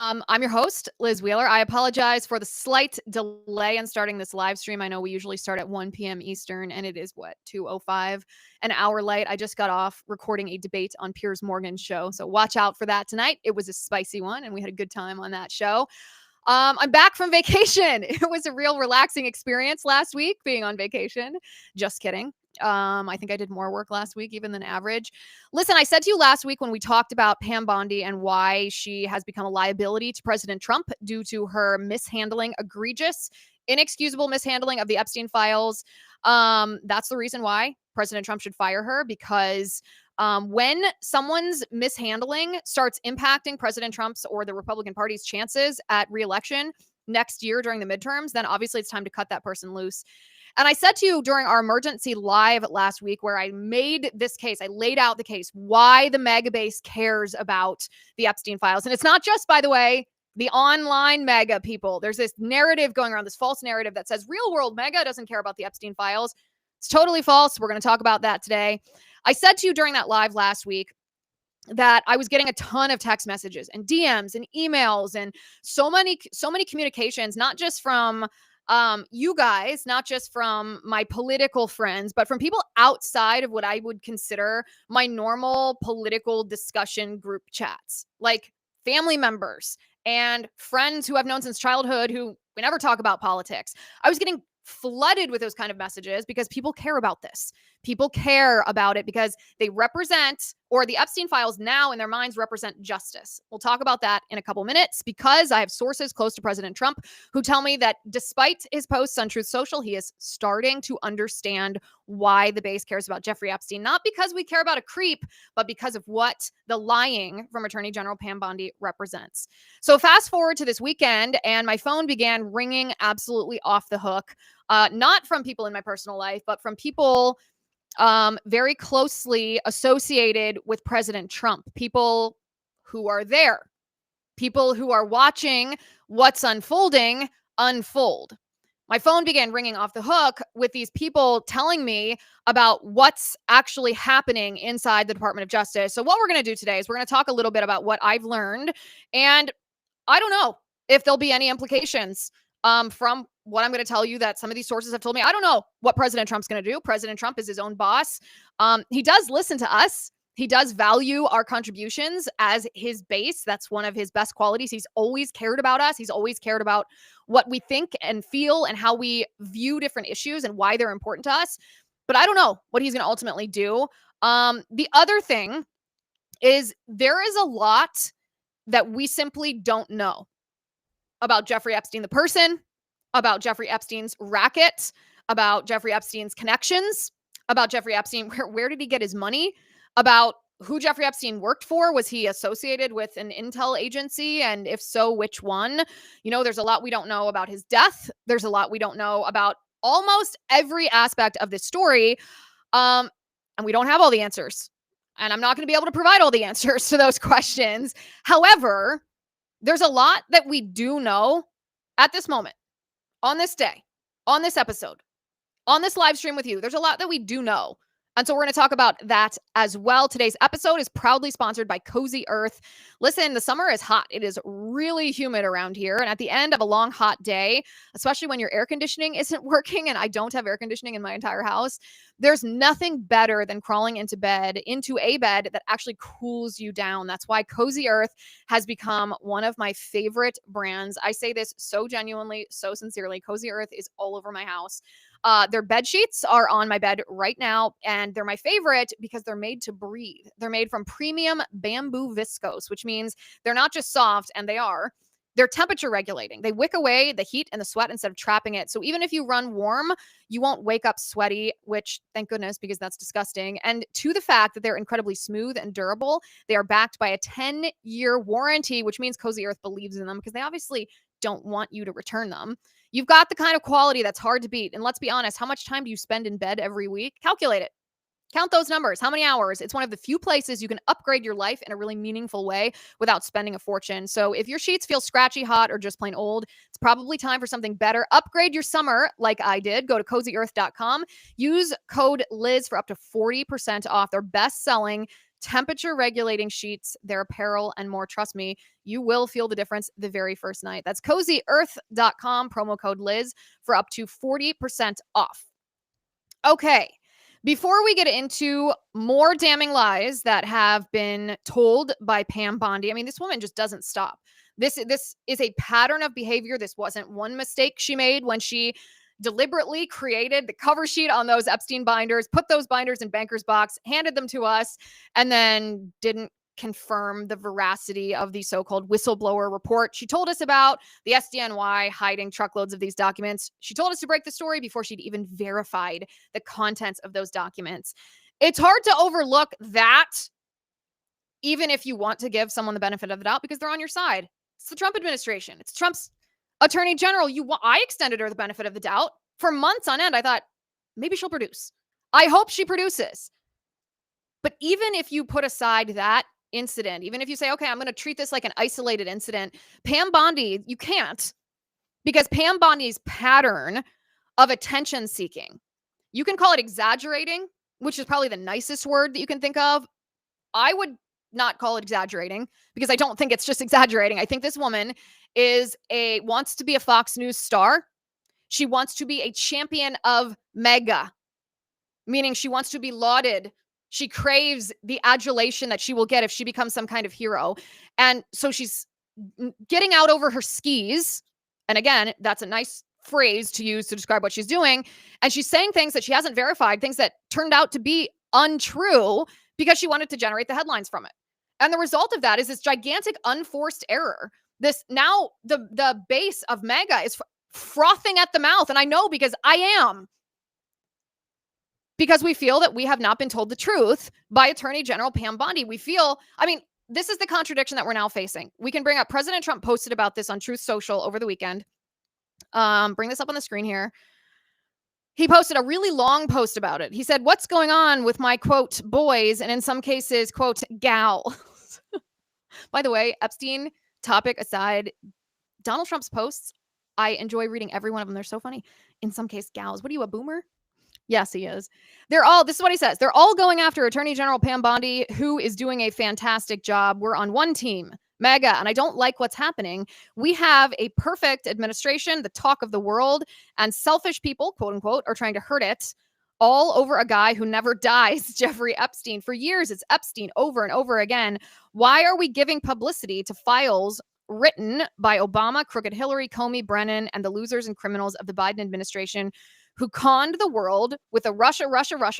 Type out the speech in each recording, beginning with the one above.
I'm your host, Liz Wheeler. I apologize for the slight delay in starting this live stream. I know we usually start at 1 p.m. Eastern, and it is 2:05, an hour late. I just got off recording a debate on Piers Morgan's show, so watch out for that tonight. It was a spicy one, and we had a good time on that show. I'm back from vacation. It was a real relaxing experience last week being on vacation. Just kidding. I think I did more work last week even than average. Listen, I said to you last week when we talked about Pam Bondi and why she has become a liability to President Trump due to her mishandling, egregious, inexcusable mishandling of the Epstein files. That's the reason why President Trump should fire her, because when someone's mishandling starts impacting President Trump's or the Republican Party's chances at re-election next year during the midterms, then obviously it's time to cut that person loose. And I said to you during our emergency live last week, where I made this case, I laid out the case, why the mega base cares about the Epstein files. And it's not just, by the way, the online mega people. There's this narrative going around, this false narrative that says real world mega doesn't care about the Epstein files. It's totally false. We're going to talk about that today. I said to you during that live last week that I was getting a ton of text messages and DMs and emails and so many communications, not just from you guys, not just from my political friends, but from people outside of what I would consider my normal political discussion group chats, like family members and friends who I've known since childhood who we never talk about politics. I was getting flooded with those kind of messages because people care about this. People care about it because they represent, or the Epstein files now in their minds represent justice. We'll talk about that in a couple minutes because I have sources close to President Trump who tell me that despite his posts on Truth Social, he is starting to understand why the base cares about Jeffrey Epstein, not because we care about a creep, but because of what the lying from Attorney General Pam Bondi represents. So fast forward to this weekend, and my phone began ringing absolutely off the hook, not from people in my personal life, but from people very closely associated with President Trump, people who are there, people who are watching what's unfolding unfold. My phone began ringing off the hook with these people telling me about what's actually happening inside the Department of Justice. So what we're going to do today is we're going to talk a little bit about what I've learned, and I don't know if there'll be any implications from what I'm going to tell you that some of these sources have told me. I don't know what President Trump's going to do. President Trump is his own boss. He does listen to us. He does value our contributions as his base. That's one of his best qualities. He's always cared about us. He's always cared about what we think and feel and how we view different issues and why they're important to us. But I don't know what he's going to ultimately do. The other thing is there is a lot that we simply don't know about Jeffrey Epstein, the person, about Jeffrey Epstein's racket, about Jeffrey Epstein's connections, about Jeffrey Epstein, where did he get his money, about who Jeffrey Epstein worked for. Was he associated with an intel agency? And if so, which one? You know, there's a lot we don't know about his death. There's a lot we don't know about almost every aspect of this story. And we don't have all the answers. And I'm not going to be able to provide all the answers to those questions. However, there's a lot that we do know at this moment, on this day, on this episode, on this live stream with you. There's a lot that we do know. And so we're going to talk about that as well. Today's episode is proudly sponsored by Cozy Earth. Listen, the summer is hot. It is really humid around here. And at the end of a long, hot day, especially when your air conditioning isn't working, and I don't have air conditioning in my entire house, there's nothing better than crawling into a bed that actually cools you down. That's why Cozy Earth has become one of my favorite brands. I say this so genuinely, so sincerely. Cozy Earth is all over my house. Their bed sheets are on my bed right now, and they're my favorite because they're made to breathe. They're made from premium bamboo viscose, which means they're not just soft, and they're temperature regulating. They wick away the heat and the sweat instead of trapping it. So even if you run warm, you won't wake up sweaty, which thank goodness, because that's disgusting. And to the fact that they're incredibly smooth and durable, they are backed by a 10-year warranty, which means Cozy Earth believes in them because they obviously don't want you to return them. You've got the kind of quality that's hard to beat. And let's be honest, how much time do you spend in bed every week? Calculate it. Count those numbers. How many hours? It's one of the few places you can upgrade your life in a really meaningful way without spending a fortune. So if your sheets feel scratchy, hot, or just plain old, it's probably time for something better. Upgrade your summer like I did. Go to CozyEarth.com. Use code Liz for up to 40% off their best-selling temperature regulating sheets, their apparel, and more. Trust me, you will feel the difference the very first night. That's cozyearth.com, promo code Liz for up to 40% off. Okay. Before we get into more damning lies that have been told by Pam Bondi, I mean, this woman just doesn't stop. This is a pattern of behavior. This wasn't one mistake she made when she deliberately created the cover sheet on those Epstein binders, put those binders in banker's box, handed them to us, and then didn't confirm the veracity of the so-called whistleblower report she told us about, the SDNY hiding truckloads of these documents. She told us to break the story before she'd even verified the contents of those documents. It's hard to overlook that, even if you want to give someone the benefit of the doubt, because they're on your side. It's the Trump administration. It's Trump's attorney general. I extended her the benefit of the doubt for months on end. I thought maybe she'll produce. I hope she produces. But even if you put aside that incident, even if you say, okay, I'm going to treat this like an isolated incident, Pam Bondi, you can't, because Pam Bondi's pattern of attention seeking, you can call it exaggerating, which is probably the nicest word that you can think of. I would not call it exaggerating, because I don't think it's just exaggerating. I think this woman wants to be a Fox News star. She wants to be a champion of mega, meaning she wants to be lauded. She craves the adulation that she will get if she becomes some kind of hero. And so she's getting out over her skis. And again, that's a nice phrase to use to describe what she's doing. And she's saying things that she hasn't verified, things that turned out to be untrue, because she wanted to generate the headlines from it. And the result of that is this gigantic unforced error. This now the base of MAGA is frothing at the mouth. And I know, because I am. Because we feel that we have not been told the truth by Attorney General Pam Bondi. We feel, I mean, this is the contradiction that we're now facing. We can bring up, President Trump posted about this on Truth Social over the weekend. Bring this up on the screen here. He posted a really long post about it. He said, what's going on with my, quote, boys, and in some cases, quote, gal. By the way, Epstein topic aside, Donald Trump's posts, I enjoy reading every one of them. They're so funny. In some case, gals. What are you, a boomer? Yes, he is. This is what he says. They're all going after Attorney General Pam Bondi, who is doing a fantastic job. We're on one team, MAGA, and I don't like what's happening. We have a perfect administration, the talk of the world, and selfish people, quote unquote, are trying to hurt it, all over a guy who never dies, Jeffrey Epstein. For years, it's Epstein over and over again. Why are we giving publicity to files written by Obama, crooked Hillary, Comey, Brennan, and the losers and criminals of the Biden administration, who conned the world with a Russia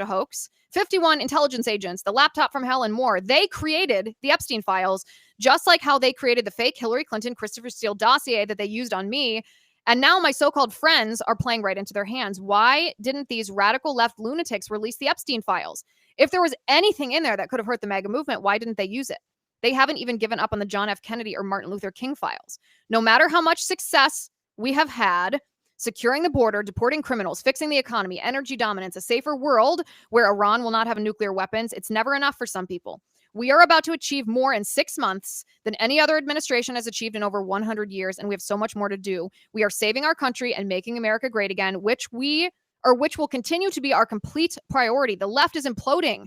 hoax, 51 intelligence agents, the laptop from hell, and more? They created the Epstein files, just like how they created the fake Hillary Clinton, Christopher Steele dossier that they used on me. And now my so-called friends are playing right into their hands. Why didn't these radical left lunatics release the Epstein files? If there was anything in there that could have hurt the MAGA movement, why didn't they use it? They haven't even given up on the John F. Kennedy or Martin Luther King files. No matter how much success we have had securing the border, deporting criminals, fixing the economy, energy dominance, a safer world where Iran will not have nuclear weapons, it's never enough for some people. We are about to achieve more in 6 months than any other administration has achieved in over 100 years, and we have so much more to do. We are saving our country and making America great again, which will continue to be our complete priority. The left is imploding.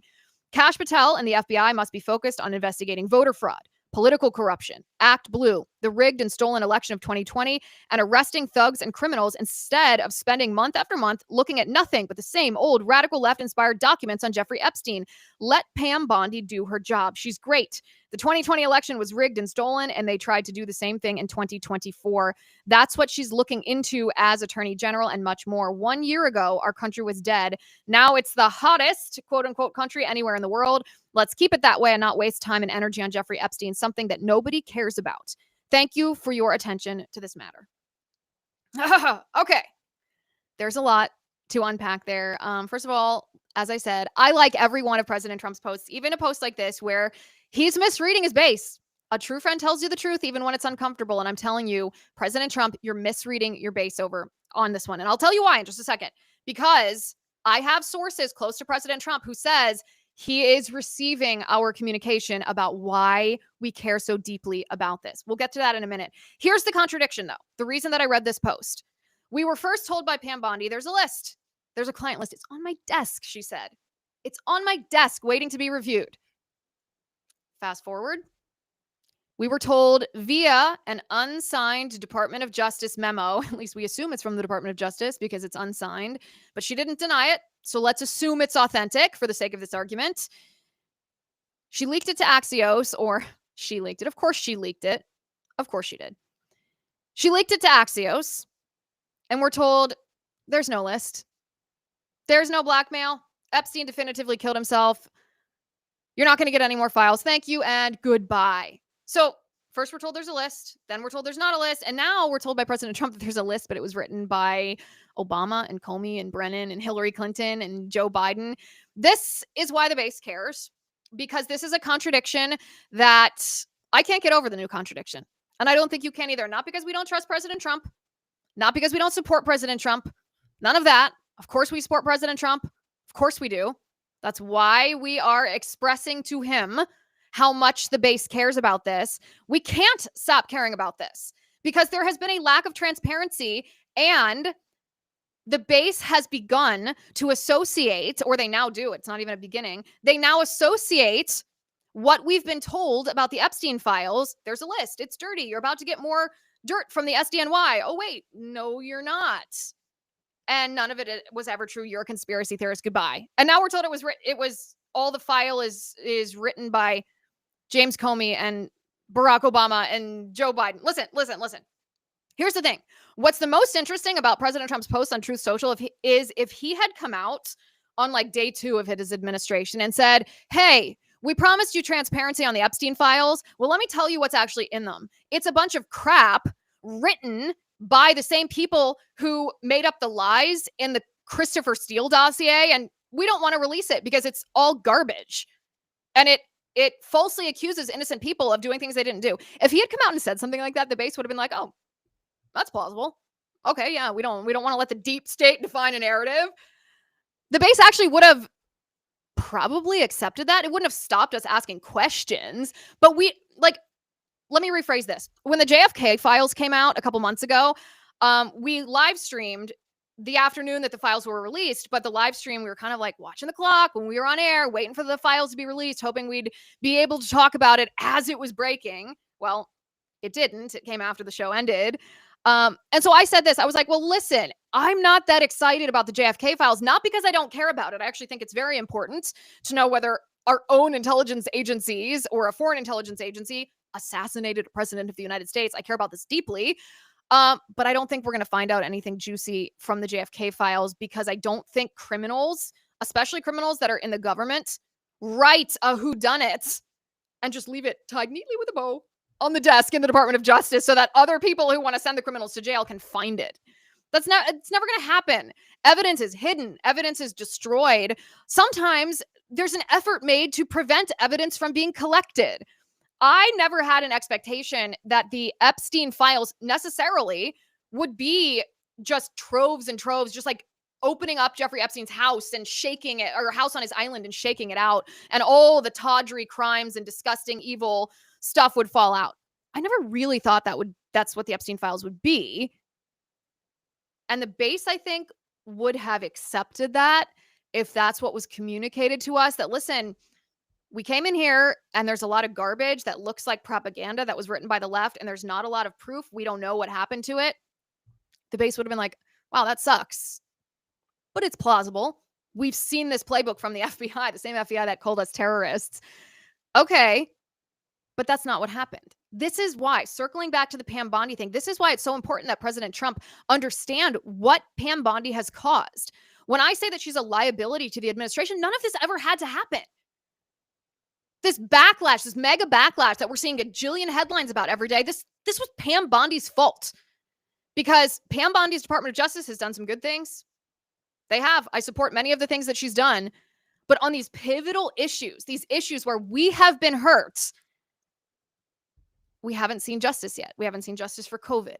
Kash Patel and the FBI must be focused on investigating voter fraud, political corruption, Act Blue, the rigged and stolen election of 2020, and arresting thugs and criminals, instead of spending month after month looking at nothing but the same old radical left-inspired documents on Jeffrey Epstein. Let Pam Bondi do her job. She's great. The 2020 election was rigged and stolen, and they tried to do the same thing in 2024. That's what she's looking into as Attorney General, and much more. 1 year ago, our country was dead. Now it's the hottest, quote-unquote, country anywhere in the world. Let's keep it that way and not waste time and energy on Jeffrey Epstein, something that nobody cares about. Thank you for your attention to this matter. Okay. There's a lot to unpack there. First of all, as I said, I like every one of President Trump's posts, even a post like this where he's misreading his base. A true friend tells you the truth even when it's uncomfortable. And I'm telling you, President Trump, you're misreading your base over on this one. And I'll tell you why in just a second. Because I have sources close to President Trump who says he is receiving our communication about why we care so deeply about this. We'll get to that in a minute. Here's the contradiction, though. The reason that I read this post. We were first told by Pam Bondi, there's a list. There's a client list. It's on my desk, she said. It's on my desk waiting to be reviewed. Fast forward. We were told via an unsigned Department of Justice memo, at least we assume it's from the Department of Justice because it's unsigned, but she didn't deny it. So let's assume it's authentic for the sake of this argument. She leaked it to Axios, or she leaked it. Of course she leaked it. Of course she did. She leaked it to Axios, and we're told there's no list. There's no blackmail. Epstein definitively killed himself. You're not going to get any more files. Thank you and goodbye. So first we're told there's a list, then we're told there's not a list, and now we're told by President Trump that there's a list, but it was written by Obama and Comey and Brennan and Hillary Clinton and Joe Biden. This is why the base cares, because this is a contradiction that I can't get over, the new contradiction. And I don't think you can either. Not because we don't trust President Trump, not because we don't support President Trump, none of that. Of course we support President Trump. Of course we do. That's why we are expressing to him how much the base cares about this. We can't stop caring about this because there has been a lack of transparency, and the base has begun to associate, or they now do, it's not even a beginning, they now associate what we've been told about the Epstein files. There's a list. It's dirty. You're about to get more dirt from the SDNY. Oh, wait. No, you're not. And none of it was ever true. You're a conspiracy theorist. Goodbye. And now we're told it was all the file is written by James Comey and Barack Obama and Joe Biden. Listen. Here's the thing. What's the most interesting about President Trump's post on Truth Social if he had come out on like day 2 of his administration and said, hey, we promised you transparency on the Epstein files. Well, let me tell you what's actually in them. It's a bunch of crap written by the same people who made up the lies in the Christopher Steele dossier, and we don't want to release it because it's all garbage. And it falsely accuses innocent people of doing things they didn't do. If he had come out and said something like that, the base would have been like, oh, that's plausible. Okay, yeah, we don't want to let the deep state define a narrative. The base actually would have probably accepted that. It wouldn't have stopped us asking questions, but let me rephrase this. When the JFK files came out a couple months ago, we live streamed the afternoon that the files were released, but the live stream, we were kind of like watching the clock when we were on air, waiting for the files to be released, hoping we'd be able to talk about it as it was breaking. Well, it didn't. It came after the show ended. And so I said this, I was like, well, listen, I'm not that excited about the JFK files, not because I don't care about it. I actually think it's very important to know whether our own intelligence agencies or a foreign intelligence agency assassinated a president of the United States. I care about this deeply. But I don't think we're going to find out anything juicy from the JFK files because I don't think criminals, especially criminals that are in the government, write a whodunit and just leave it tied neatly with a bow on the desk in the Department of Justice so that other people who want to send the criminals to jail can find it. It's never going to happen. Evidence is hidden. Evidence is destroyed. Sometimes there's an effort made to prevent evidence from being collected. I never had an expectation that the Epstein files necessarily would be just troves and troves, just like opening up Jeffrey Epstein's house and shaking it, or house on his island and shaking it out, and all the tawdry crimes and disgusting evil stuff would fall out. I never really thought that's what the Epstein files would be. And the base, I think, would have accepted that if that's what was communicated to us, that listen, we came in here and there's a lot of garbage that looks like propaganda that was written by the left, and there's not a lot of proof. We don't know what happened to it. The base would have been like, wow, that sucks. But it's plausible. We've seen this playbook from the FBI, the same FBI that called us terrorists. Okay, but that's not what happened. This is why, circling back to the Pam Bondi thing, this is why it's so important that President Trump understand what Pam Bondi has caused. When I say that she's a liability to the administration, none of this ever had to happen. This backlash, this mega backlash that we're seeing a jillion headlines about every day, this was Pam Bondi's fault. Because Pam Bondi's Department of Justice has done some good things. They have. I support many of the things that she's done. But on these pivotal issues, these issues where we have been hurt, we haven't seen justice yet. We haven't seen justice for COVID.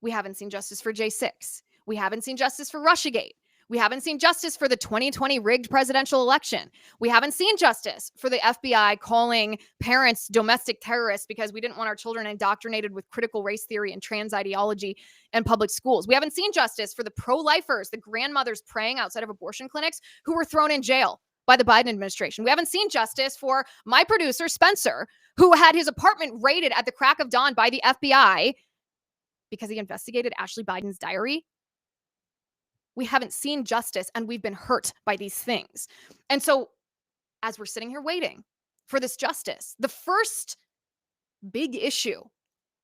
We haven't seen justice for J6. We haven't seen justice for Russiagate. We haven't seen justice for the 2020 rigged presidential election. We haven't seen justice for the FBI calling parents domestic terrorists because we didn't want our children indoctrinated with critical race theory and trans ideology in public schools. We haven't seen justice for the pro-lifers, the grandmothers praying outside of abortion clinics who were thrown in jail. by the Biden administration. We haven't seen justice for my producer, Spencer, who had his apartment raided at the crack of dawn by the FBI because he investigated Ashley Biden's diary. We haven't seen justice, and we've been hurt by these things. And so, as we're sitting here waiting for this justice, the first big issue,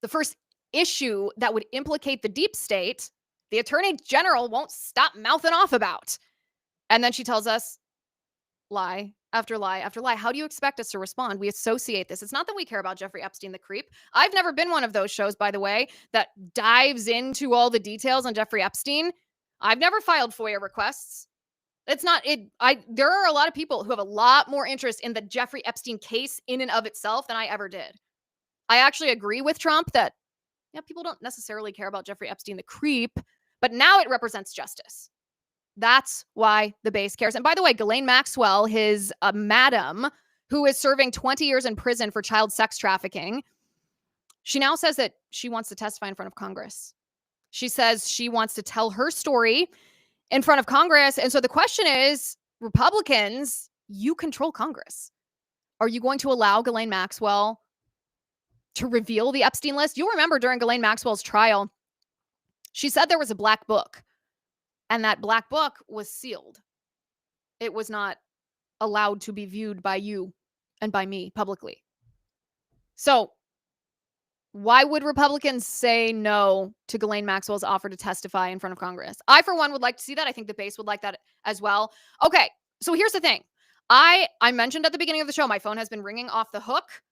the first issue that would implicate the deep state, the attorney general won't stop mouthing off about. And then she tells us lie after lie after lie. How do you expect us to respond? We associate this. It's not that we care about Jeffrey Epstein, the creep. I've never been one of those shows, by the way, that dives into all the details on Jeffrey Epstein. I've never filed FOIA requests. It's not it. There are a lot of people who have a lot more interest in the Jeffrey Epstein case in and of itself than I ever did. I actually agree with Trump that, yeah, people don't necessarily care about Jeffrey Epstein, the creep, but now it represents justice. That's why the base cares. And by the way, Ghislaine Maxwell, his madam, who is serving 20 years in prison for child sex trafficking, she now says that she wants to testify in front of Congress. She says she wants to tell her story in front of Congress. And so the question is, Republicans, you control Congress. Are you going to allow Ghislaine Maxwell to reveal the Epstein list? You'll remember during Ghislaine Maxwell's trial, she said there was a black book. And that black book was sealed. It was not allowed to be viewed by you and by me publicly. So why would Republicans say no to Ghislaine Maxwell's offer to testify in front of Congress? I, for one, would like to see that. I think the base would like that as well. Okay, so here's the thing. I mentioned at the beginning of the show, my phone has been ringing off the hook.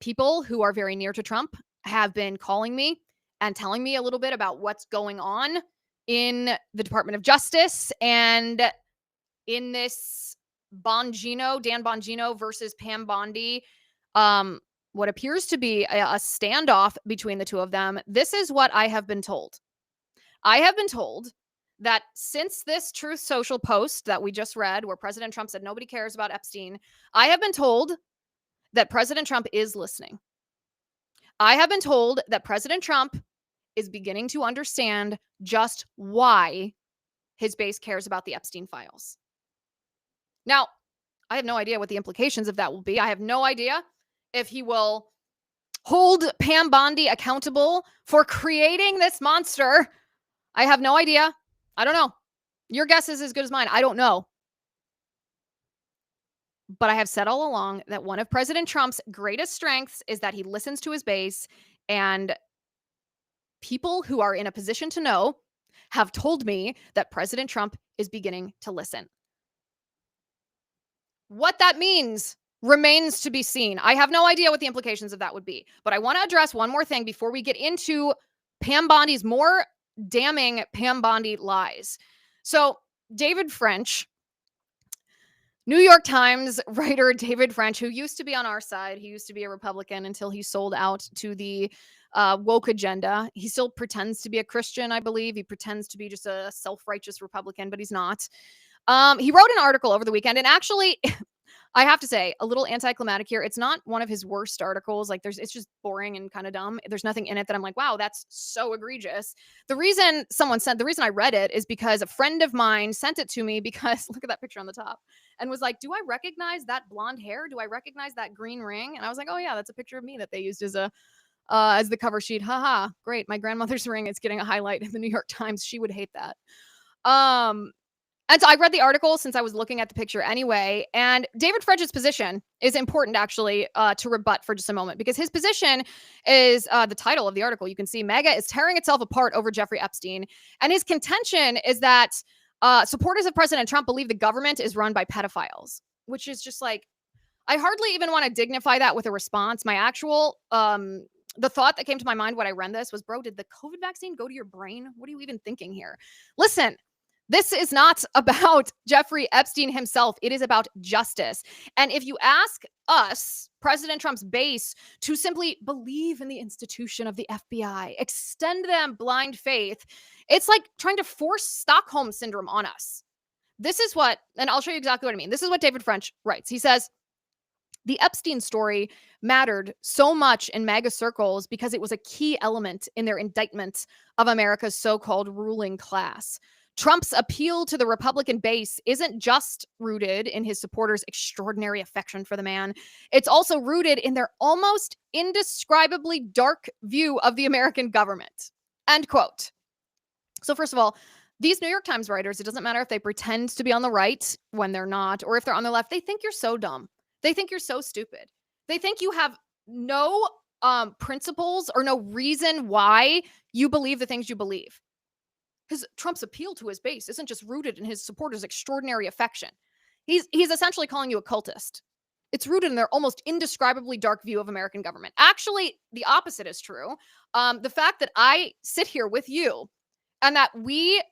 People who are very near to Trump have been calling me and telling me a little bit about what's going on in the Department of Justice and in this Dan Bongino versus Pam Bondi, what appears to be a standoff between the two of them. This is what I have been told. I have been told that since this Truth Social post that we just read, where President Trump said nobody cares about Epstein, I have been told that President Trump is listening. I have been told that President Trump is beginning to understand just why his base cares about the Epstein files. Now, I have no idea what the implications of that will be. I have no idea if he will hold Pam Bondi accountable for creating this monster. I have no idea. I don't know. Your guess is as good as mine. I don't know. But I have said all along that one of President Trump's greatest strengths is that he listens to his base, and people who are in a position to know have told me that President Trump is beginning to listen. What that means remains to be seen. I have no idea what the implications of that would be, but I want to address one more thing before we get into Pam Bondi's more damning Pam Bondi lies. So David French, New York Times writer David French, who used to be on our side, he used to be a Republican until he sold out to the woke agenda. He still pretends to be a Christian, I believe. He pretends to be just a self-righteous Republican, but he's not. He wrote an article over the weekend, and actually, I have to say, a little anticlimactic here. It's not one of his worst articles. Like, it's just boring and kind of dumb. There's nothing in it that I'm like, wow, that's so egregious. The reason I read it is because a friend of mine sent it to me because look at that picture on the top and was like, do I recognize that blonde hair? Do I recognize that green ring? And I was like, oh yeah, that's a picture of me that they used as the cover sheet. Haha, great. My grandmother's ring is getting a highlight in the New York Times. She would hate that. And so I read the article since I was looking at the picture anyway. And David French's position is important, actually, to rebut for just a moment, because his position is the title of the article. You can see MAGA is tearing itself apart over Jeffrey Epstein. And his contention is that supporters of President Trump believe the government is run by pedophiles, which is just like, I hardly even want to dignify that with a response. My actual, the thought that came to my mind when I read this was, bro, did the COVID vaccine go to your brain? What are you even thinking here? Listen. This is not about Jeffrey Epstein himself. It is about justice. And if you ask us, President Trump's base, to simply believe in the institution of the FBI, extend them blind faith, it's like trying to force Stockholm syndrome on us. This is what, and I'll show you exactly what I mean. This is what David French writes. He says, the Epstein story mattered so much in MAGA circles because it was a key element in their indictment of America's so-called ruling class. Trump's appeal to the Republican base isn't just rooted in his supporters' extraordinary affection for the man. It's also rooted in their almost indescribably dark view of the American government. End quote. So first of all, these New York Times writers, it doesn't matter if they pretend to be on the right when they're not, or if they're on the left, they think you're so dumb. They think you're so stupid. They think you have no principles or no reason why you believe the things you believe. Trump's appeal to his base isn't just rooted in his supporters' extraordinary affection. He's essentially calling you a cultist. It's rooted in their almost indescribably dark view of American government. Actually, the opposite is true. The fact that I sit here with you and that we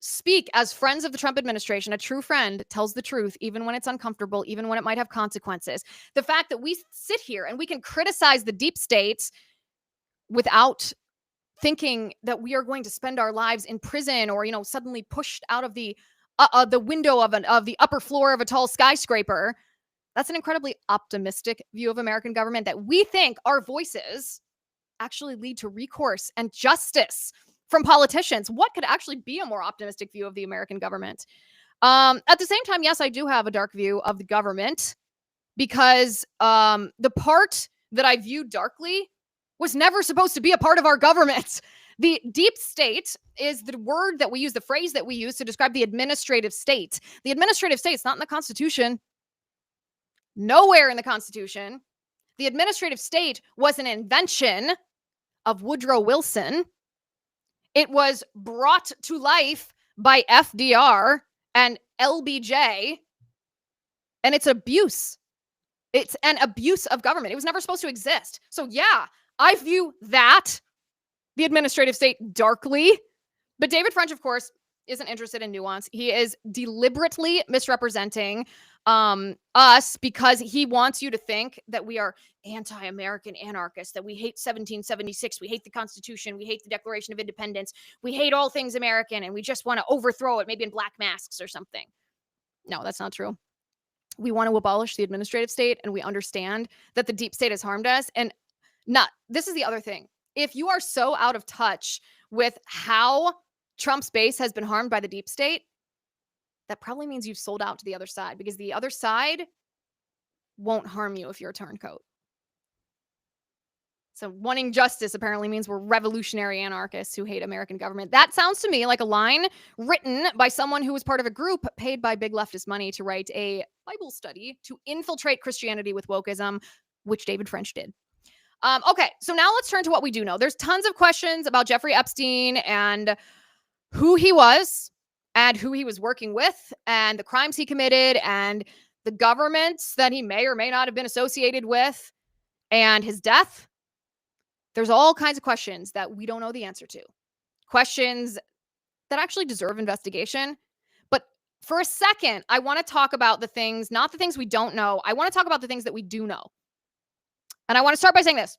speak as friends of the Trump administration, a true friend tells the truth, even when it's uncomfortable, even when it might have consequences. The fact that we sit here and we can criticize the deep state without thinking that we are going to spend our lives in prison or, suddenly pushed out of the window of the upper floor of a tall skyscraper. That's an incredibly optimistic view of American government, that we think our voices actually lead to recourse and justice from politicians. What could actually be a more optimistic view of the American government? At the same time, yes, I do have a dark view of the government, because the part that I view darkly was never supposed to be a part of our government. The deep state is the word that we use, the phrase that we use to describe the administrative state. The administrative state's not in the Constitution. Nowhere in the Constitution. The administrative state was an invention of Woodrow Wilson. It was brought to life by FDR and LBJ, and it's abuse. It's an abuse of government. It was never supposed to exist. So yeah, I view the administrative state, darkly. But David French, of course, isn't interested in nuance. He is deliberately misrepresenting us because he wants you to think that we are anti-American anarchists, that we hate 1776, we hate the Constitution, we hate the Declaration of Independence, we hate all things American, and we just want to overthrow it, maybe in black masks or something. No, that's not true. We want to abolish the administrative state, and we understand that the deep state has harmed us. And this is the other thing. If you are so out of touch with how Trump's base has been harmed by the deep state, that probably means you've sold out to the other side, because the other side won't harm you if you're a turncoat. So wanting justice apparently means we're revolutionary anarchists who hate American government. That sounds to me like a line written by someone who was part of a group paid by big leftist money to write a Bible study to infiltrate Christianity with wokeism, which David French did. Okay, so now let's turn to what we do know. There's tons of questions about Jeffrey Epstein and who he was and who he was working with and the crimes he committed and the governments that he may or may not have been associated with and his death. There's all kinds of questions that we don't know the answer to. Questions that actually deserve investigation. But for a second, I want to talk about the things, not the things we don't know. I want to talk about the things that we do know. And I want to start by saying this.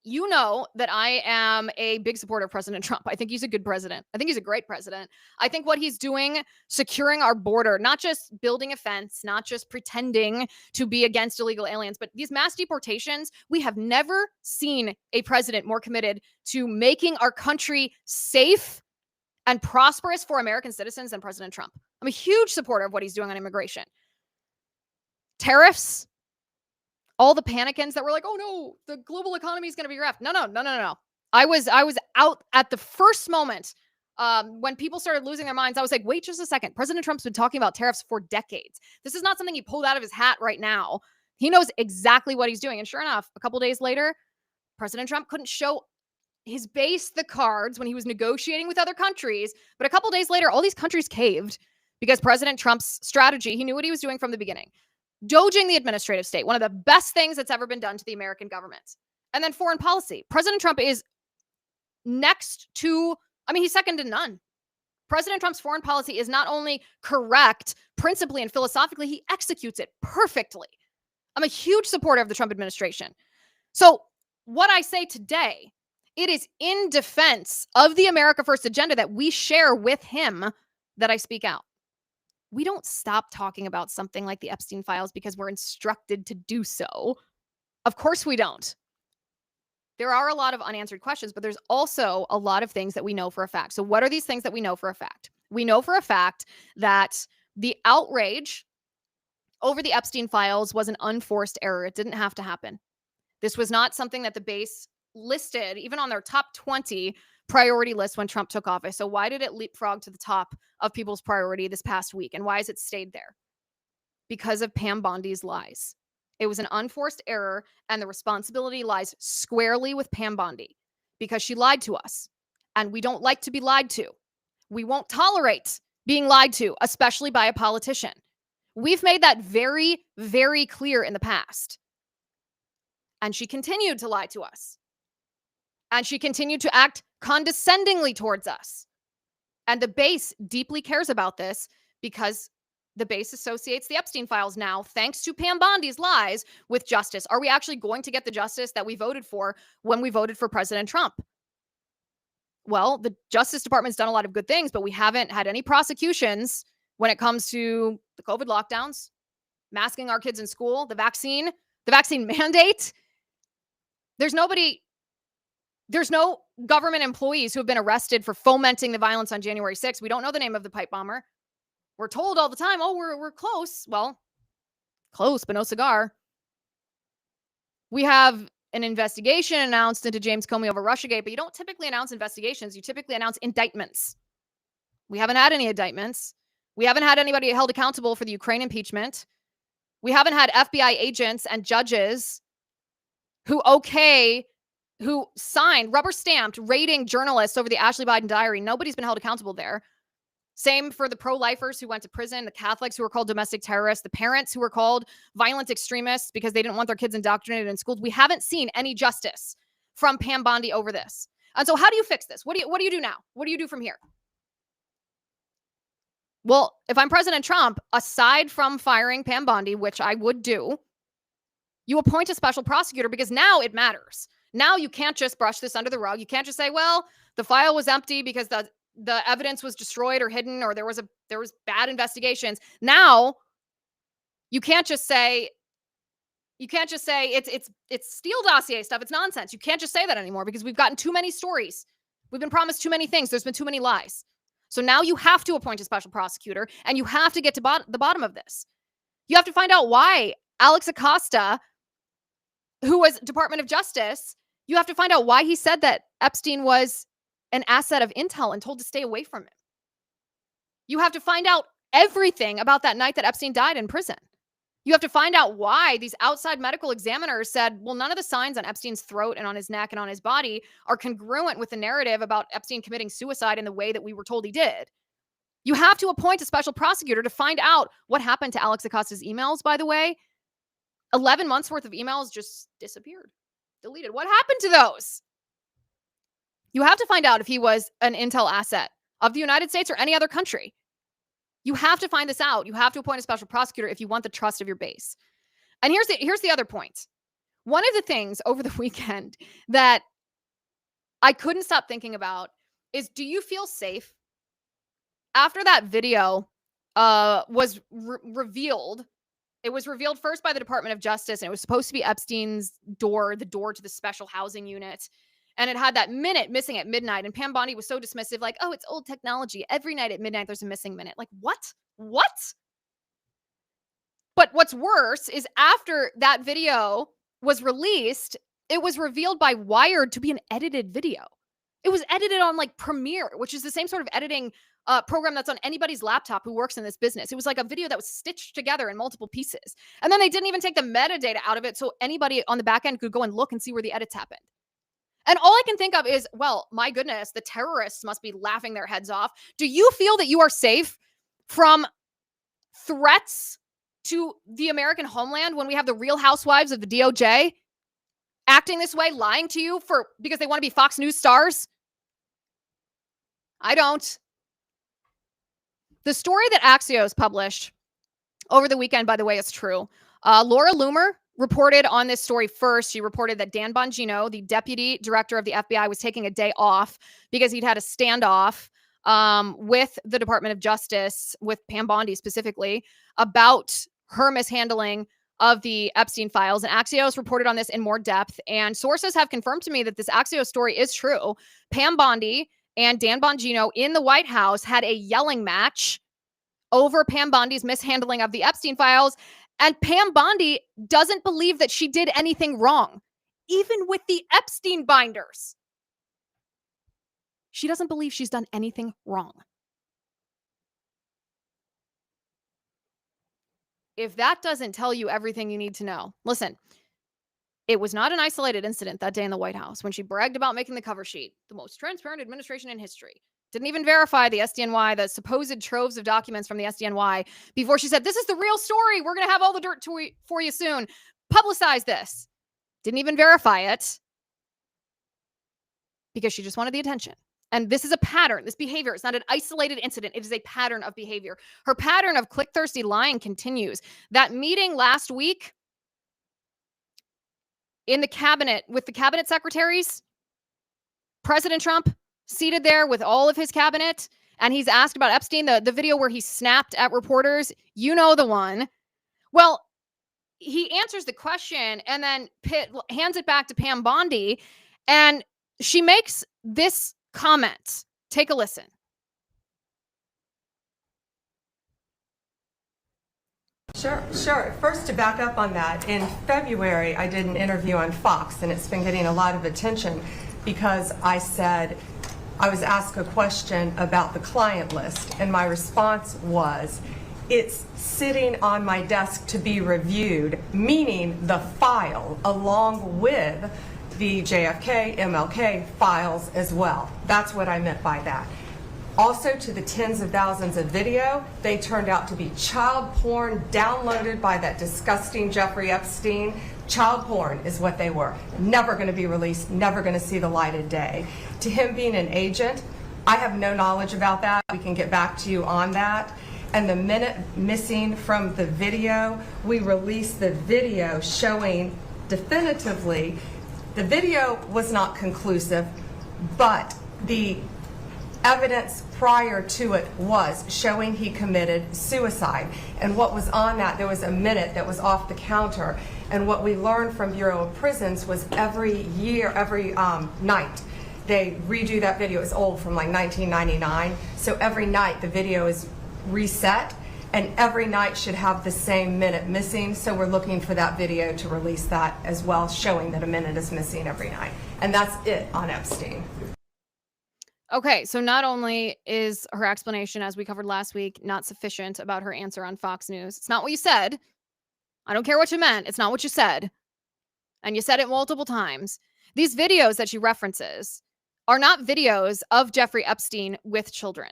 You know that I am a big supporter of President Trump. I think he's a good president. I think he's a great president. I think what he's doing, securing our border, not just building a fence, not just pretending to be against illegal aliens, but these mass deportations, we have never seen a president more committed to making our country safe and prosperous for American citizens than President Trump. I'm a huge supporter of what he's doing on immigration. Tariffs, all the panicans that were like, oh no, the global economy is going to be rough. No. I was out at the first moment when people started losing their minds. I was like, wait just a second. President Trump's been talking about tariffs for decades. This is not something he pulled out of his hat right now. He knows exactly what he's doing. And sure enough, a couple days later, President Trump couldn't show his base the cards when he was negotiating with other countries. But a couple days later, all these countries caved because President Trump's strategy, he knew what he was doing from the beginning. Doging the administrative state, one of the best things that's ever been done to the American government. And then foreign policy. President Trump is he's second to none. President Trump's foreign policy is not only correct principally and philosophically, he executes it perfectly. I'm a huge supporter of the Trump administration. So what I say today, it is in defense of the America First agenda that we share with him that I speak out. We don't stop talking about something like the Epstein files because we're instructed to do so. Of course we don't. There are a lot of unanswered questions, but there's also a lot of things that we know for a fact. So what are these things that we know for a fact? We know for a fact that the outrage over the Epstein files was an unforced error. It didn't have to happen. This was not something that the base listed, even on their top 20 priority list when Trump took office. So why did it leapfrog to the top of people's priority this past week? And why has it stayed there? Because of Pam Bondi's lies. It was an unforced error, and the responsibility lies squarely with Pam Bondi because she lied to us. And we don't like to be lied to. We won't tolerate being lied to, especially by a politician. We've made that very, very clear in the past. And she continued to lie to us. And she continued to act condescendingly towards us. And the base deeply cares about this because the base associates the Epstein files now, thanks to Pam Bondi's lies, with justice. Are we actually going to get the justice that we voted for when we voted for President Trump? Well, the Justice Department's done a lot of good things, but we haven't had any prosecutions when it comes to the COVID lockdowns, masking our kids in school, the vaccine mandate. There's no government employees who have been arrested for fomenting the violence on January 6th. We don't know the name of the pipe bomber. We're told all the time, oh, we're close. Well, close, but no cigar. We have an investigation announced into James Comey over Russiagate, but you don't typically announce investigations. You typically announce indictments. We haven't had any indictments. We haven't had anybody held accountable for the Ukraine impeachment. We haven't had FBI agents and judges who signed, rubber stamped, rating journalists over the Ashley Biden diary. Nobody's been held accountable there. Same for the pro-lifers who went to prison, the Catholics who were called domestic terrorists, the parents who were called violent extremists because they didn't want their kids indoctrinated in schools. We haven't seen any justice from Pam Bondi over this. And so how do you fix this? What do you do now? What do you do from here? Well, if I'm President Trump, aside from firing Pam Bondi, which I would do, you appoint a special prosecutor because now it matters. Now you can't just brush this under the rug. You can't just say, well, the file was empty because the evidence was destroyed or hidden, or there was bad investigations. Now you can't just say it's Steele dossier stuff. It's nonsense. You can't just say that anymore because we've gotten too many stories. We've been promised too many things. There's been too many lies. So now you have to appoint a special prosecutor, and you have to get to the bottom of this. You have to find out why Alex Acosta, who was Department of Justice, you have to find out why he said that Epstein was an asset of intel and told to stay away from him. You have to find out everything about that night that Epstein died in prison. You have to find out why these outside medical examiners said, well, none of the signs on Epstein's throat and on his neck and on his body are congruent with the narrative about Epstein committing suicide in the way that we were told he did. You have to appoint a special prosecutor to find out what happened to Alex Acosta's emails, by the way. 11 months worth of emails just disappeared, deleted. What happened to those? You have to find out if he was an intel asset of the United States or any other country. You have to find this out. You have to appoint a special prosecutor if you want the trust of your base. And here's the other point. One of the things over the weekend that I couldn't stop thinking about is, do you feel safe? After that video was revealed, it was revealed first by the Department of Justice, and it was supposed to be Epstein's door, the door to the special housing unit. And it had that minute missing at midnight. And Pam Bondi was so dismissive, like, oh, it's old technology. Every night at midnight, there's a missing minute. Like, what? But what's worse is after that video was released, it was revealed by Wired to be an edited video. It was edited on like Premiere, which is the same sort of editing program that's on anybody's laptop who works in this business. It was like a video that was stitched together in multiple pieces. And then they didn't even take the metadata out of it so anybody on the back end could go and look and see where the edits happened. And all I can think of is, well, my goodness, the terrorists must be laughing their heads off. Do you feel that you are safe from threats to the American homeland when we have the Real Housewives of the DOJ acting this way, lying to you because they want to be Fox News stars? I don't. The story that Axios published over the weekend, by the way, is true. Laura Loomer reported on this story first. She reported that Dan Bongino, the deputy director of the FBI, was taking a day off because he'd had a standoff with the Department of Justice, with Pam Bondi specifically, about her mishandling of the Epstein files. And Axios reported on this in more depth. And sources have confirmed to me that this Axios story is true. Pam Bondi and Dan Bongino in the White House had a yelling match over Pam Bondi's mishandling of the Epstein files. And Pam Bondi doesn't believe that she did anything wrong, even with the Epstein binders. She doesn't believe she's done anything wrong. If that doesn't tell you everything you need to know, listen, it was not an isolated incident that day in the White House when she bragged about making the cover sheet, the most transparent administration in history. Didn't even verify the SDNY, the supposed troves of documents from the SDNY, before she said, this is the real story. We're going to have all the dirt for you soon. Publicize this. Didn't even verify it because she just wanted the attention. And this is a pattern. This behavior is not an isolated incident. It is a pattern of behavior. Her pattern of click-thirsty lying continues. That meeting last week in the cabinet with the cabinet secretaries, President Trump seated there with all of his cabinet, and he's asked about Epstein, the video where he snapped at reporters. You know the one. Well, he answers the question and then hands it back to Pam Bondi, and she makes this comment. Take a listen. Sure. First, to back up on that, in February, I did an interview on Fox, and it's been getting a lot of attention because I said I was asked a question about the client list, and my response was, it's sitting on my desk to be reviewed, meaning the file along with the JFK, MLK files as well. That's what I meant by that. Also, to the tens of thousands of video, they turned out to be child porn downloaded by that disgusting Jeffrey Epstein. Child porn is what they were. Never going to be released, never going to see the light of day. To him being an agent, I have no knowledge about that. We can get back to you on that. And the minute missing from the video, we released the video showing definitively. The video was not conclusive, but the evidence prior to it was showing he committed suicide. And what was on that, there was a minute that was off the counter. And what we learned from Bureau of Prisons was every night, they redo that video. It's old, from like 1999. So every night the video is reset, and every night should have the same minute missing. So we're looking for that video to release that as well, showing that a minute is missing every night. And that's it on Epstein. Okay, so not only is her explanation, as we covered last week, not sufficient about her answer on Fox News. It's not what you said. I don't care what you meant. It's not what you said. And you said it multiple times. These videos that she references are not videos of Jeffrey Epstein with children.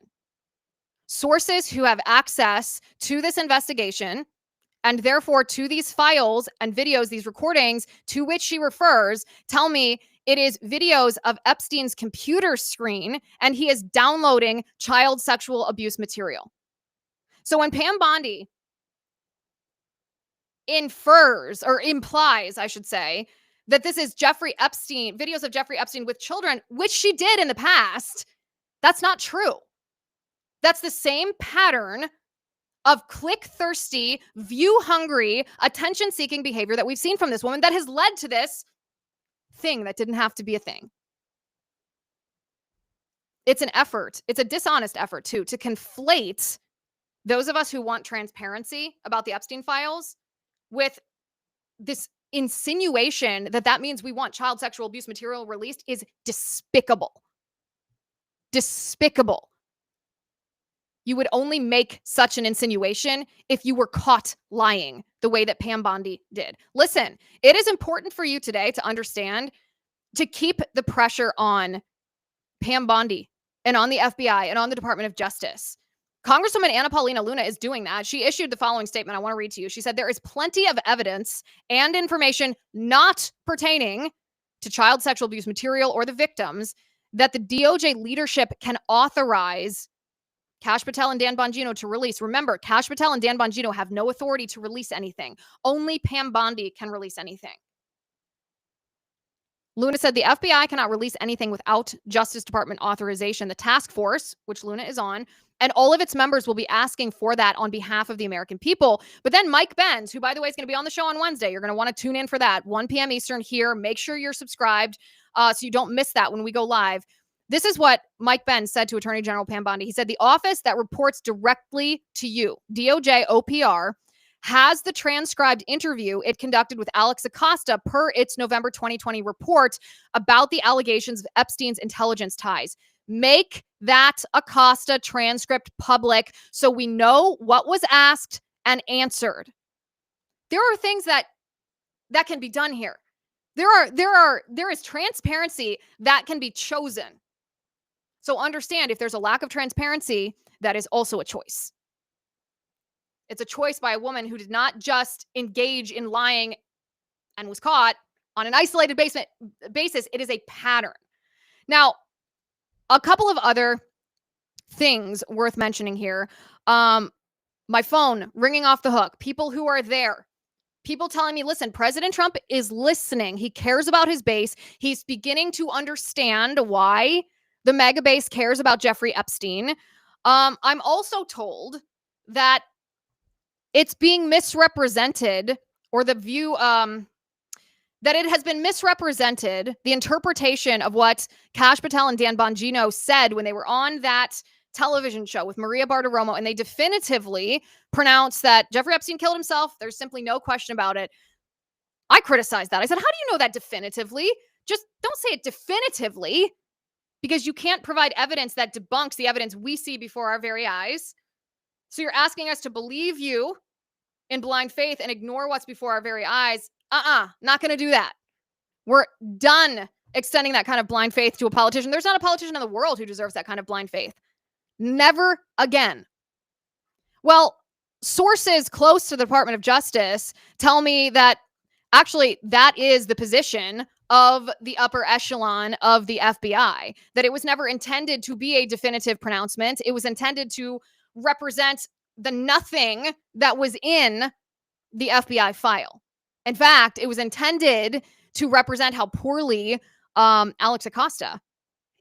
Sources who have access to this investigation, and therefore to these files and videos, these recordings to which she refers, tell me it is videos of Epstein's computer screen, and he is downloading child sexual abuse material. So when Pam Bondi infers, or implies, I should say, that this is Jeffrey Epstein, videos of Jeffrey Epstein with children, which she did in the past, that's not true. That's the same pattern of click-thirsty, view-hungry, attention-seeking behavior that we've seen from this woman that has led to this thing that didn't have to be a thing. It's an effort. It's a dishonest effort, too, to conflate those of us who want transparency about the Epstein files with this insinuation that that means we want child sexual abuse material released is despicable. Despicable. You would only make such an insinuation if you were caught lying the way that Pam Bondi did. Listen, it is important for you today to understand, to keep the pressure on Pam Bondi and on the FBI and on the Department of Justice. Congresswoman Anna Paulina Luna is doing that. She issued the following statement I want to read to you. She said, there is plenty of evidence and information not pertaining to child sexual abuse material or the victims that the DOJ leadership can authorize Kash Patel and Dan Bongino to release. Remember, Kash Patel and Dan Bongino have no authority to release anything. Only Pam Bondi can release anything. Luna said the FBI cannot release anything without Justice Department authorization. The task force, which Luna is on, and all of its members will be asking for that on behalf of the American people. But then Mike Benz, who, by the way, is going to be on the show on Wednesday, you're going to want to tune in for that, 1 p.m. Eastern here. Make sure you're subscribed so you don't miss that when we go live. This is what Mike Benz said to Attorney General Pam Bondi. He said, the office that reports directly to you, DOJ OPR, has the transcribed interview it conducted with Alex Acosta per its November 2020 report about the allegations of Epstein's intelligence ties. Make that Acosta transcript public so we know what was asked and answered. There are things that can be done here. There is transparency that can be chosen. So understand, if there's a lack of transparency, that is also a choice. It's a choice by a woman who did not just engage in lying and was caught on an isolated basis. It is a pattern. Now, a couple of other things worth mentioning here. My phone ringing off the hook. People who are there. People telling me, listen, President Trump is listening. He cares about his base. He's beginning to understand why the mega base cares about Jeffrey Epstein. I'm also told that it's being misrepresented, or the view that it has been misrepresented, the interpretation of what Kash Patel and Dan Bongino said when they were on that television show with Maria Bartiromo, and they definitively pronounced that Jeffrey Epstein killed himself. There's simply no question about it. I criticized that. I said, how do you know that definitively? Just don't say it definitively, because you can't provide evidence that debunks the evidence we see before our very eyes. So you're asking us to believe you in blind faith and ignore what's before our very eyes. Not going to do that. We're done extending that kind of blind faith to a politician. There's not a politician in the world who deserves that kind of blind faith. Never again. Well, sources close to the Department of Justice tell me that actually that is the position of the upper echelon of the FBI, that it was never intended to be a definitive pronouncement. It was intended to represent the nothing that was in the FBI file. In fact, it was intended to represent how poorly Alex Acosta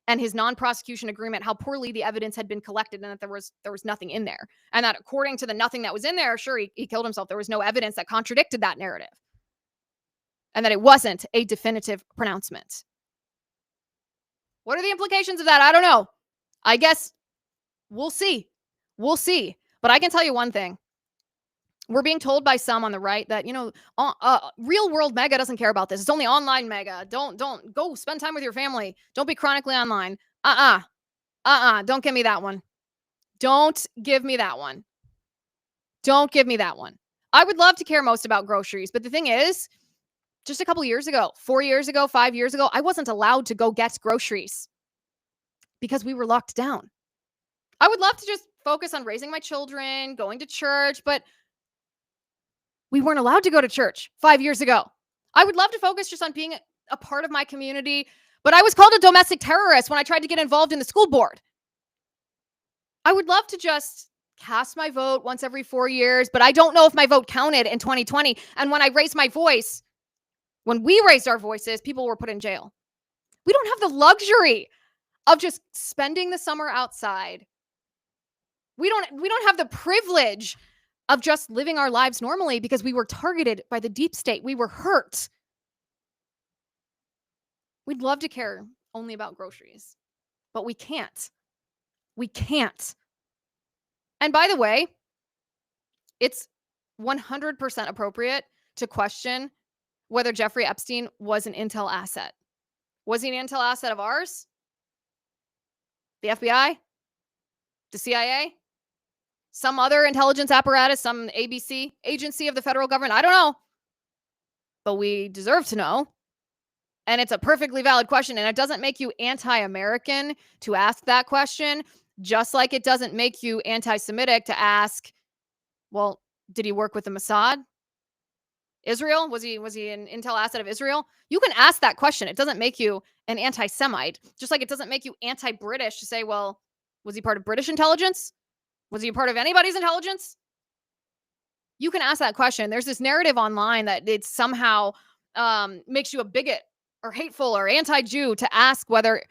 and his non-prosecution agreement, how poorly the evidence had been collected, and that there was nothing in there. And that according to the nothing that was in there, sure, he killed himself. There was no evidence that contradicted that narrative. And that it wasn't a definitive pronouncement. What are the implications of that? I don't know. I guess we'll see. We'll see. But I can tell you one thing. We're being told by some on the right that, real world mega doesn't care about this. It's only online mega. Don't go spend time with your family. Don't be chronically online. Don't give me that one. Don't give me that one. Don't give me that one. I would love to care most about groceries. But the thing is, just a couple years ago, 4 years ago, 5 years ago, I wasn't allowed to go get groceries because we were locked down. I would love to just focus on raising my children, going to church, but we weren't allowed to go to church 5 years ago. I would love to focus just on being a part of my community, but I was called a domestic terrorist when I tried to get involved in the school board. I would love to just cast my vote once every 4 years, but I don't know if my vote counted in 2020. And when I raised my voice, when we raised our voices, people were put in jail. We don't have the luxury of just spending the summer outside. We don't have the privilege of just living our lives normally because we were targeted by the deep state. We were hurt. We'd love to care only about groceries, but we can't. We can't. And by the way, it's 100% appropriate to question whether Jeffrey Epstein was an intel asset. Was he an intel asset of ours? The FBI? The CIA? Some other intelligence apparatus, some ABC agency of the federal government? I don't know. But we deserve to know. And it's a perfectly valid question. And it doesn't make you anti-American to ask that question, just like it doesn't make you anti-Semitic to ask, well, did he work with the Mossad? Israel? Was he an intel asset of Israel? You can ask that question. It doesn't make you an anti-Semite. Just like it doesn't make you anti-British to say, well, was he part of British intelligence? Was he a part of anybody's intelligence? You can ask that question. There's this narrative online that it somehow makes you a bigot or hateful or anti-Jew to ask whether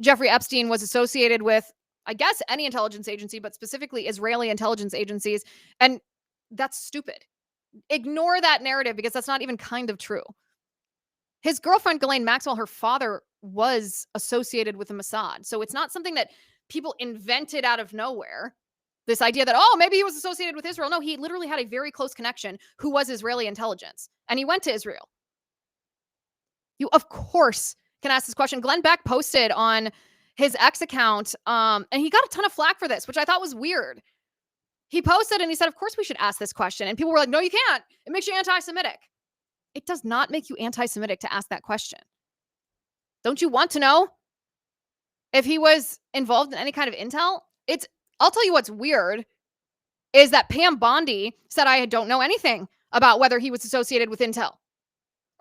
Jeffrey Epstein was associated with, I guess, any intelligence agency, but specifically Israeli intelligence agencies. And that's stupid. Ignore that narrative because that's not even kind of true. His girlfriend, Ghislaine Maxwell, her father was associated with the Mossad. So it's not something that people invented out of nowhere. This idea that, oh, maybe he was associated with Israel. No, he literally had a very close connection who was Israeli intelligence. And he went to Israel. You, of course, can ask this question. Glenn Beck posted on his X account, and he got a ton of flack for this, which I thought was weird. He posted and he said, of course we should ask this question. And people were like, no, you can't. It makes you anti-Semitic. It does not make you anti-Semitic to ask that question. Don't you want to know if he was involved in any kind of intel? I'll tell you what's weird is that Pam Bondi said, I don't know anything about whether he was associated with intel.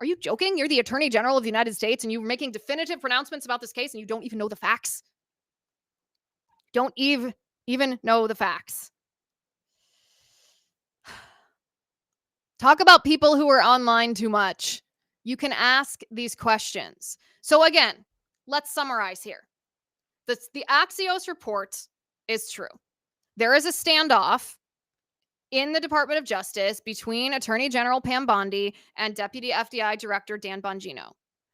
Are you joking? You're the Attorney General of the United States and you're making definitive pronouncements about this case and you don't even know the facts? Don't even know the facts. Talk about people who are online too much. You can ask these questions. So again, let's summarize here. The Axios report is true. There is a standoff in the Department of Justice between Attorney General Pam Bondi and Deputy FBI Director Dan Bongino.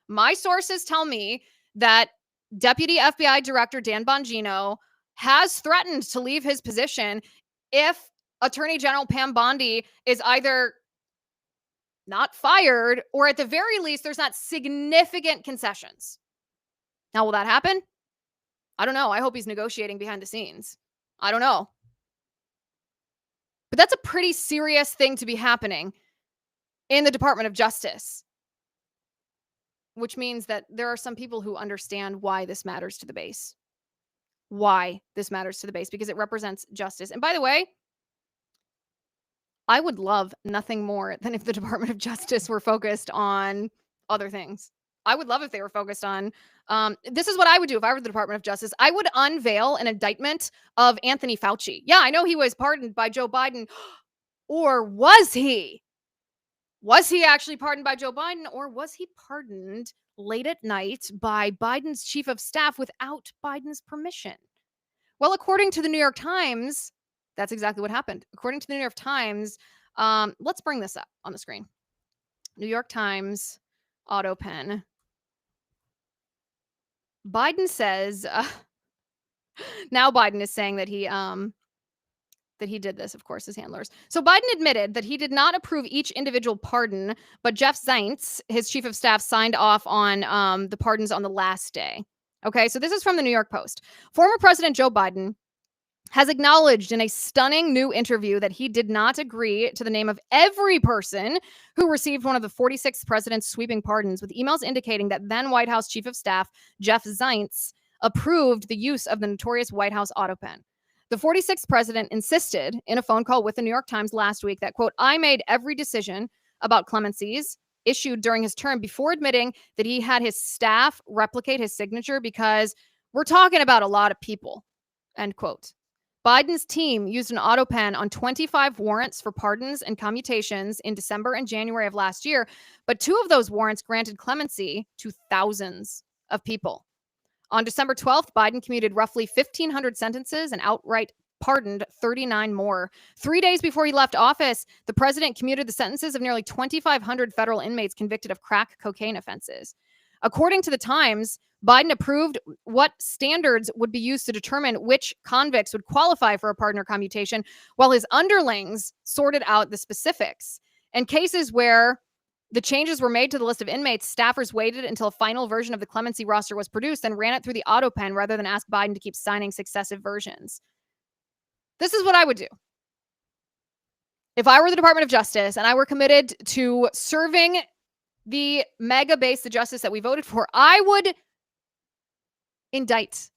My sources tell me that Deputy FBI Director Dan Bongino has threatened to leave his position if Attorney General Pam Bondi is either not fired or at the very least there's not significant concessions. Now, will that happen? I don't know. I hope he's negotiating behind the scenes. I don't know. But that's a pretty serious thing to be happening in the Department of Justice, which means that there are some people who understand why this matters to the base. Why this matters to the base, because it represents justice. And by the way, I would love nothing more than if the Department of Justice were focused on other things. I would love if they were focused on, this is what I would do if I were the Department of Justice. I would unveil an indictment of Anthony Fauci. Yeah, I know he was pardoned by Joe Biden. Or was he? Was he actually pardoned by Joe Biden? Or was he pardoned late at night by Biden's chief of staff without Biden's permission? Well, according to the New York Times, that's exactly what happened. According to the New York Times, let's bring this up on the screen. New York Times, auto pen. Biden says, now Biden is saying that he did this, of course, his handlers. So Biden admitted that he did not approve each individual pardon, but Jeff Zients, his chief of staff, signed off on the pardons on the last day. Okay, so this is from the New York Post. Former President Joe Biden has acknowledged in a stunning new interview that he did not agree to the name of every person who received one of the 46th president's sweeping pardons, with emails indicating that then White House Chief of Staff Jeff Zients approved the use of the notorious White House auto pen. The 46th president insisted in a phone call with the New York Times last week that, quote, I made every decision about clemencies issued during his term before admitting that he had his staff replicate his signature because we're talking about a lot of people, end quote. Biden's team used an auto pen on 25 warrants for pardons and commutations in December and January of last year, but 2 of those warrants granted clemency to thousands of people. On December 12th, Biden commuted roughly 1,500 sentences and outright pardoned 39 more. 3 days before he left office, the president commuted the sentences of nearly 2,500 federal inmates convicted of crack cocaine offenses. According to the Times, Biden approved what standards would be used to determine which convicts would qualify for a pardon or commutation, while his underlings sorted out the specifics. In cases where the changes were made to the list of inmates, staffers waited until a final version of the clemency roster was produced and ran it through the auto pen rather than ask Biden to keep signing successive versions. This is what I would do. If I were the Department of Justice and I were committed to serving the mega base, the justice that we voted for, I would indict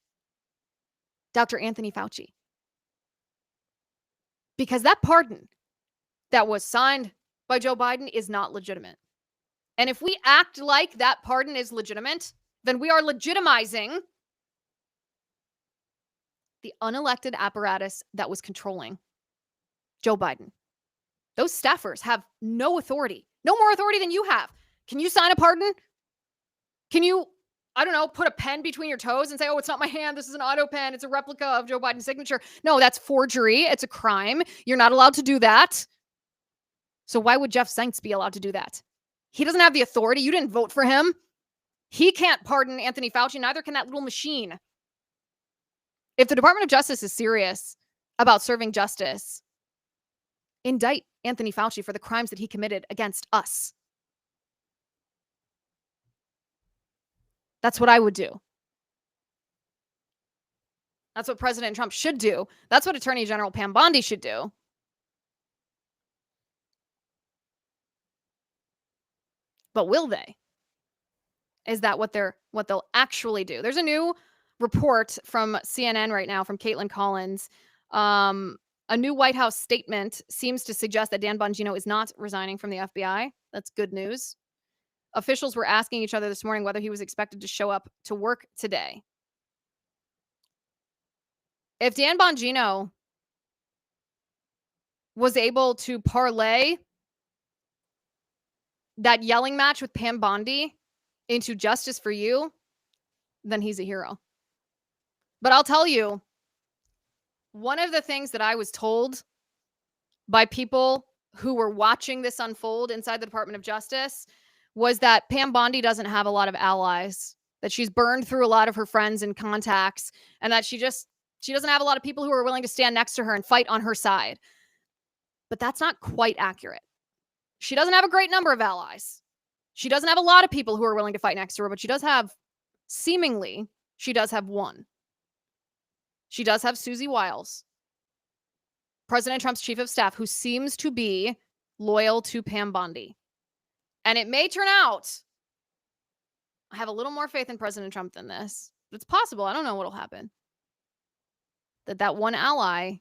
Dr. Anthony Fauci. Because that pardon that was signed by Joe Biden is not legitimate. And if we act like that pardon is legitimate, then we are legitimizing the unelected apparatus that was controlling Joe Biden. Those staffers have no authority, no more authority than you have. Can you sign a pardon? Can you, I don't know, put a pen between your toes and say, oh, it's not my hand, this is an auto pen, it's a replica of Joe Biden's signature? No, that's forgery. It's a crime. You're not allowed to do that. So why would Jeff Zients be allowed to do that? He doesn't have the authority. You didn't vote for him. He can't pardon Anthony Fauci, neither can that little machine. If the Department of Justice is serious about serving justice, indict Anthony Fauci for the crimes that he committed against us. That's what I would do. That's what President Trump should do. That's what Attorney General Pam Bondi should do. But will they? Is that what they'll actually do? There's a new report from CNN right now from Caitlin Collins. A new White House statement seems to suggest that Dan Bongino is not resigning from the FBI. That's good news. Officials were asking each other this morning whether he was expected to show up to work today. If Dan Bongino was able to parlay that yelling match with Pam Bondi into justice for you, then he's a hero. But I'll tell you, one of the things that I was told by people who were watching this unfold inside the Department of Justice was that Pam Bondi doesn't have a lot of allies, that she's burned through a lot of her friends and contacts, and that she doesn't have a lot of people who are willing to stand next to her and fight on her side. But that's not quite accurate. She doesn't have a great number of allies. She doesn't have a lot of people who are willing to fight next to her, but she does have one. She does have Susie Wiles, President Trump's chief of staff, who seems to be loyal to Pam Bondi. And it may turn out, I have a little more faith in President Trump than this. It's possible. I don't know what'll happen. That one ally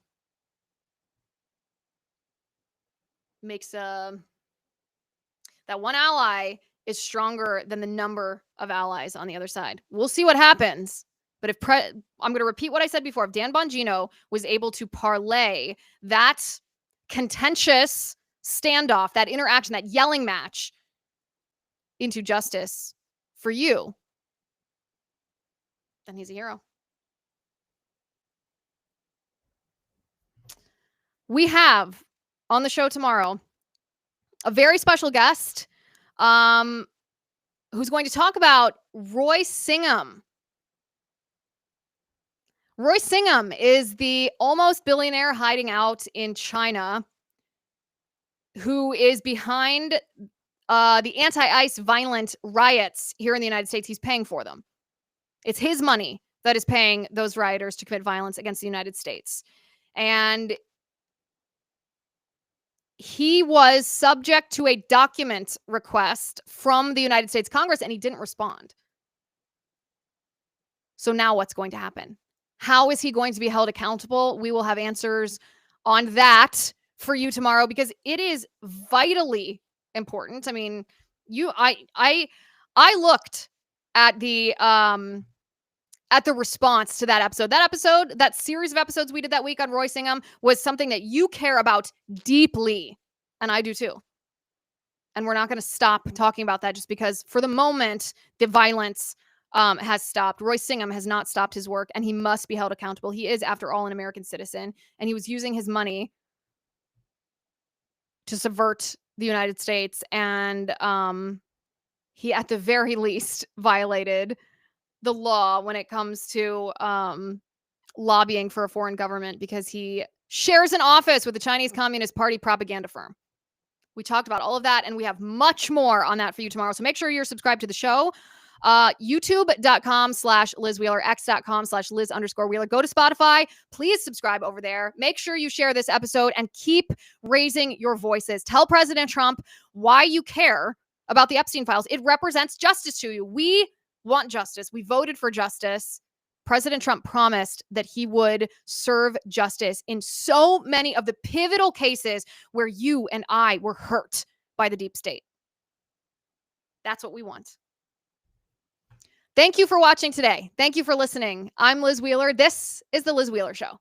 is stronger than the number of allies on the other side. We'll see what happens. But I'm going to repeat what I said before. If Dan Bongino was able to parlay that contentious standoff, that interaction, that yelling match into justice for you, then he's a hero. We have on the show tomorrow a very special guest who's going to talk about Roy Singham. Roy Singham is the almost billionaire hiding out in China who is behind the anti-ICE violent riots here in the United States. He's paying for them. It's his money that is paying those rioters to commit violence against the United States. And he was subject to a document request from the United States Congress, and he didn't respond. So now what's going to happen? How is he going to be held accountable? We will have answers on that for you tomorrow because it is vitally important. I mean, I looked at the response to that episode. That series of episodes we did that week on Roy Singham was something that you care about deeply, and I do too. And we're not going to stop talking about that just because for the moment the violence has stopped. Roy Singham has not stopped his work, and he must be held accountable. He is, after all, an American citizen, and he was using his money to subvert the United States, and he, at the very least, violated the law when it comes to lobbying for a foreign government because he shares an office with the Chinese Communist Party propaganda firm. We talked about all of that, and we have much more on that for you tomorrow. So make sure you're subscribed to the show. YouTube.com/Liz Wheeler, X.com/Liz_Wheeler. Go to Spotify. Please subscribe over there. Make sure you share this episode and keep raising your voices. Tell President Trump why you care about the Epstein files. It represents justice to you. We want justice. We voted for justice. President Trump promised that he would serve justice in so many of the pivotal cases where you and I were hurt by the deep state. That's what we want. Thank you for watching today. Thank you for listening. I'm Liz Wheeler. This is The Liz Wheeler Show.